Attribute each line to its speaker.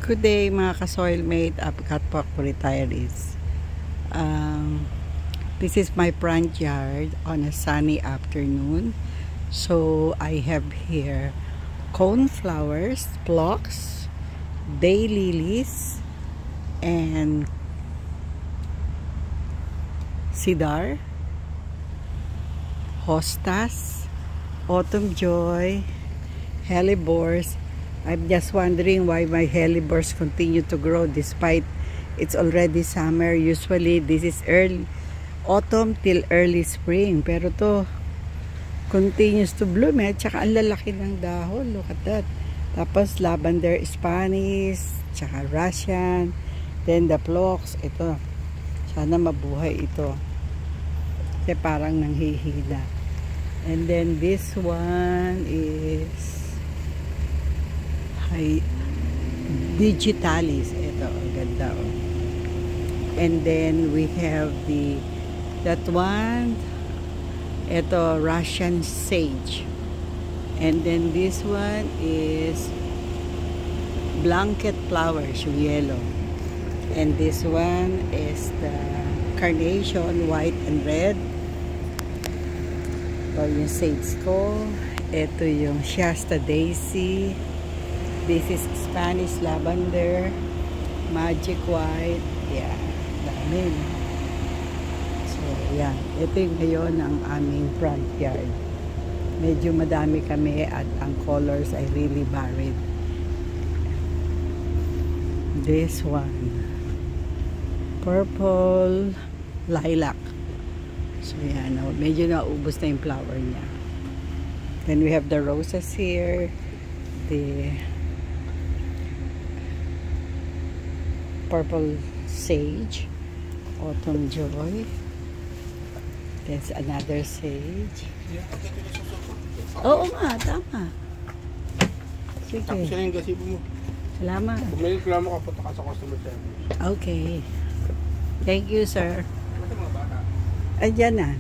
Speaker 1: Good day mga ka-soilmate, upcut po ako retirees. This is my front yard on a sunny afternoon. So I have here coneflowers, phlox, daylilies, and cedar, hostas, autumn joy, hellebores. I'm just wondering why my hellebores continue to grow despite it's already summer. Usually this is early autumn till early spring, pero to continues to bloom tsaka ang lalaki ng dahon. Look at that. Tapos lavender Spanish, tsaka Russian, then the phlox. Ito, sana mabuhay ito kasi parang nanghihila. And then this one is digitalis. Ito, ganda. And then we have that one. Ito, Russian sage. And then this one is blanket flowers, yellow. And this one is the carnation, white and red. Ito yung sage ko. Ito yung Shasta daisy. This is Spanish lavender, magic white. Yeah, dami. So, yan. Ito yung ngayon ang aming front yard. Medyo madami kami at ang colors ay really varied. This one, purple lilac. So, yan. Medyo naubos na yung flower niya. Then we have the roses here. The purple sage, autumn joy. There's another sage. Oo nga, tama. Sige.
Speaker 2: Tapos yan yung gasibo mo.
Speaker 1: Salamat.
Speaker 2: Kung may reklamo ka, punta ka sa customer service.
Speaker 1: Okay. Thank you, sir.
Speaker 2: Ano sa mga bata?
Speaker 1: Ayan na.